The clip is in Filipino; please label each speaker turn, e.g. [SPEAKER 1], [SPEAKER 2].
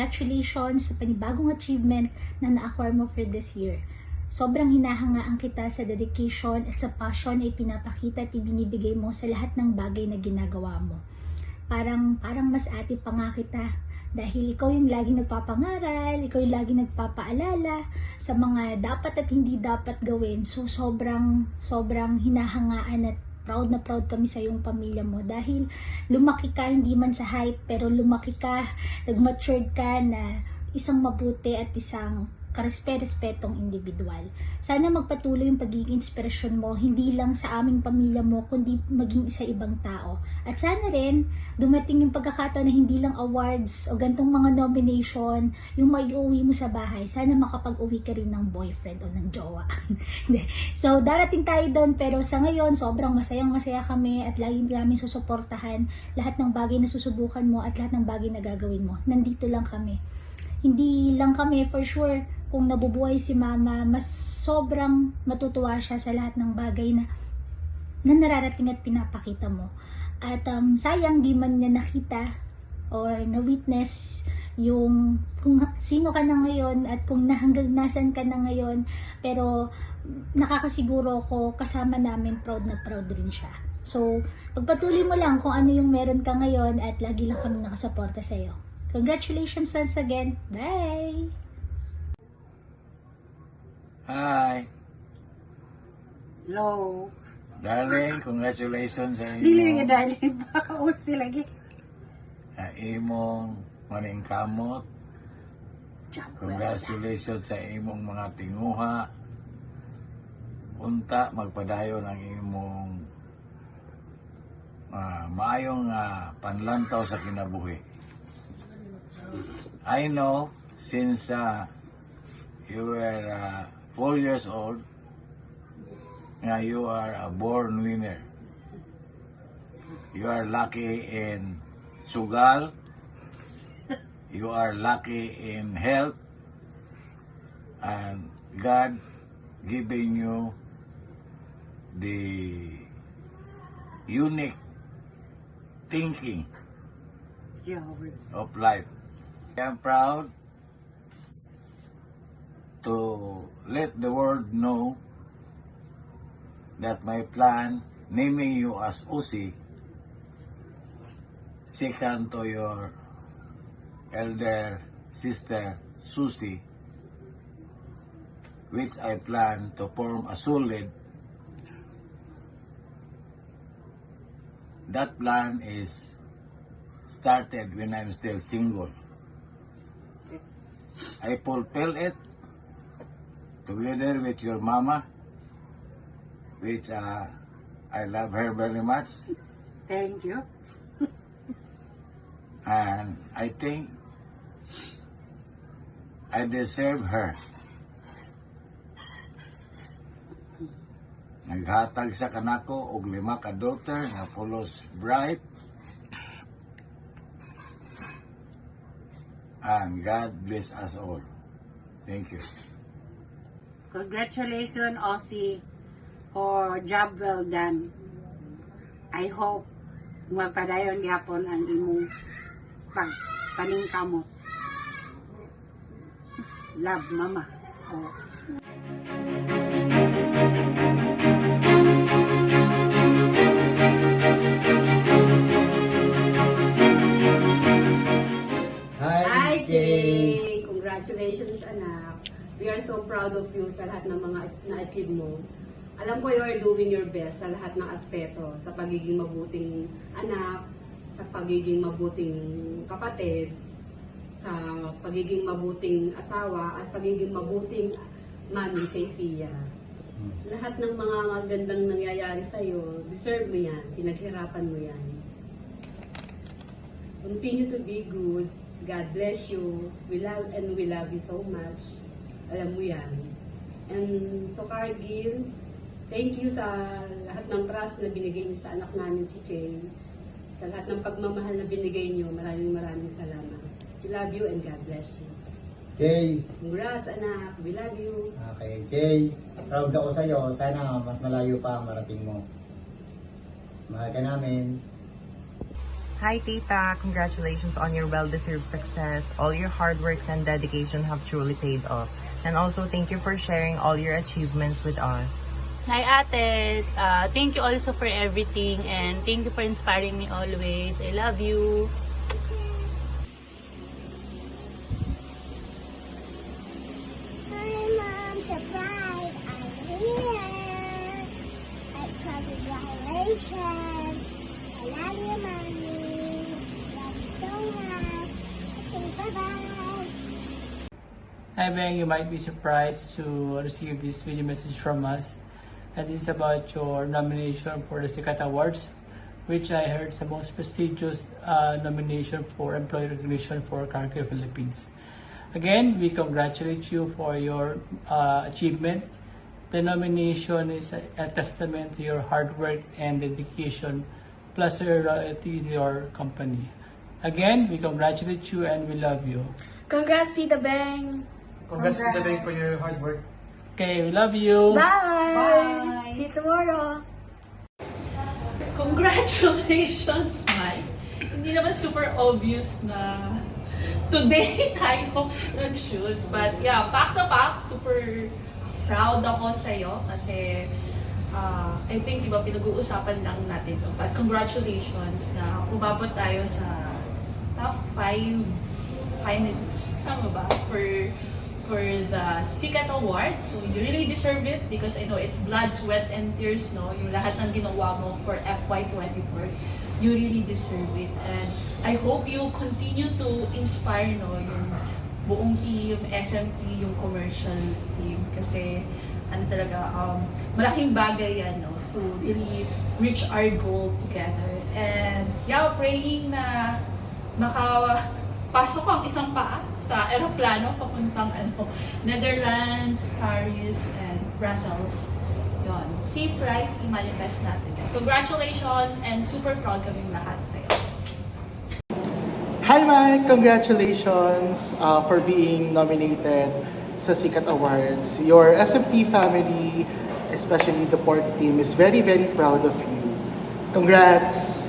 [SPEAKER 1] congratulations sa panibagong achievement na na-acquire mo for this year. Sobrang hinahangaan kita sa dedication at sa passion na ipinapakita at ibinibigay mo sa lahat ng bagay na ginagawa mo. Parang mas ate pa nga kita dahil ikaw yung laging nagpapangaral, ikaw yung laging nagpapaalala sa mga dapat at hindi dapat gawin. So sobrang hinahangaan at proud na proud kami sa iyong pamilya mo dahil lumaki ka hindi man sa height pero lumaki ka, nag-matured ka na isang mabuti at isang karespe-respetong individual. Sana magpatuloy yung pagiging inspirasyon mo, hindi lang sa aming pamilya mo, kundi maging isa ibang tao. At sana rin, dumating yung pagkakataon na hindi lang awards o gantong mga nomination, yung maiuwi mo sa bahay, sana makapag-uwi ka rin ng boyfriend o ng jowa. So, darating tayo doon, pero sa ngayon, sobrang masayang-masaya kami at lagi namin susuportahan lahat ng bagay na susubukan mo at lahat ng bagay na gagawin mo. Nandito lang kami. Hindi lang kami, for sure, kung nabubuhay si mama, mas sobrang matutuwa siya sa lahat ng bagay na nararating at pinapakita mo. At sayang di man niya nakita or na-witness yung kung sino ka na ngayon at kung hanggang nasan ka na ngayon. Pero nakakasiguro ko kasama namin proud na proud rin siya. So, pagpatuloy mo lang kung ano yung meron ka ngayon at lagi lang kami nakasuporta sa iyo. Congratulations once again. Bye!
[SPEAKER 2] Hi.
[SPEAKER 3] Hello.
[SPEAKER 2] Darling, congratulations sa
[SPEAKER 3] Dili nga
[SPEAKER 2] imong
[SPEAKER 3] dali ba? Usi lagi.
[SPEAKER 2] maning kamot. Congratulations sa imong mga tinguha. Unta magpadayon ang imong maayong panlantaw sa kinabuhi. I know since you were 4 years old, you are a born winner. You are lucky in sugal. You are lucky in health. And God giving you the unique thinking of life. I am proud to let the world know that my plan, naming you as Usi, second to your elder sister Susie, which I plan to form a solid. That plan is started when I'm still single. I fulfill it together with your mama, which I love her very much,
[SPEAKER 3] Thank you.
[SPEAKER 2] and I think I deserve her. Naghatag sa kanako og 5 ka daughter nga pulos bright, and God bless us all. Thank you.
[SPEAKER 3] Congratulations, Aussie, for job well done. I hope magpadayon gyapon ang imong paningkamot. Love, Mama. Oh.
[SPEAKER 4] Hi, Jay! Congratulations, anak. We are so proud of you sa lahat ng mga na-achieve mo. Alam ko you are doing your best sa lahat ng aspeto, sa pagiging mabuting anak, sa pagiging mabuting kapatid, sa pagiging mabuting asawa, at pagiging mabuting mami kay Fia. Lahat ng mga magandang nangyayari sa'yo, deserve mo yan, pinaghirapan mo yan. Continue to be good. God bless you. We love you so much. Alam mo yan. And to Cargill, thank you sa lahat ng trust na binigay niyo sa anak namin si Jane. Sa lahat ng pagmamahal na binigay niyo, maraming salamat. We love you and God bless you.
[SPEAKER 5] Jay,
[SPEAKER 4] Congrats, anak. We love you.
[SPEAKER 5] okay, Jay, proud ako sa'yo. Sana mas malayo pa ang marating mo. Mahal ka namin.
[SPEAKER 6] Hi, Tita. Congratulations on your well-deserved success. All your hard works and dedication have truly paid off. And also, thank you for sharing all your achievements with us.
[SPEAKER 7] Hi, Ate. Thank you also for everything and thank you for inspiring me always. I love you.
[SPEAKER 8] Hi, Mom. Surprise! I'm here. Congratulations. I love you, Mommy. Love you so much. Okay, bye-bye.
[SPEAKER 9] Hi Beng, you might be surprised to receive this video message from us. And this is about your nomination for the Sikat Awards, which I heard is the most prestigious nomination for employee recognition for CarCare Philippines. Again, we congratulate you for your achievement. The nomination is a testament to your hard work and dedication, plus your loyalty to your company. Again, we congratulate you and we love you.
[SPEAKER 10] Congrats, Tita Beng!
[SPEAKER 9] Congrats to the bank for your hard work. Okay, we love you.
[SPEAKER 10] Bye! See you tomorrow!
[SPEAKER 11] Congratulations, Mike! Hindi naman super obvious na today tayo nag-shoot. But yeah, back to back, super proud ako sa'yo kasi I think iba pinag-uusapan lang natin to. But congratulations na umabot tayo sa top 5 finalists. Tama ba? For the Sikat Award. So you really deserve it because I know it's blood, sweat, and tears, no? Yung lahat ng ginawa mo for FY24, you really deserve it. And I hope you continue to inspire, no? Yung buong team, SMT, yung commercial team. Kasi, ano talaga, malaking bagay yan, no? To really reach our goal together. And, yeah, praying na pasok ang isang paa sa eroplano papuntang Netherlands, Paris, and Brussels. Yon. Safe flight, i-manifest natin yan. Congratulations and super proud kaming lahat sa'yo.
[SPEAKER 12] Hi Mike! Congratulations for being nominated sa Sikat Awards. Your SMT family, especially the port team, is very, very proud of you. Congrats!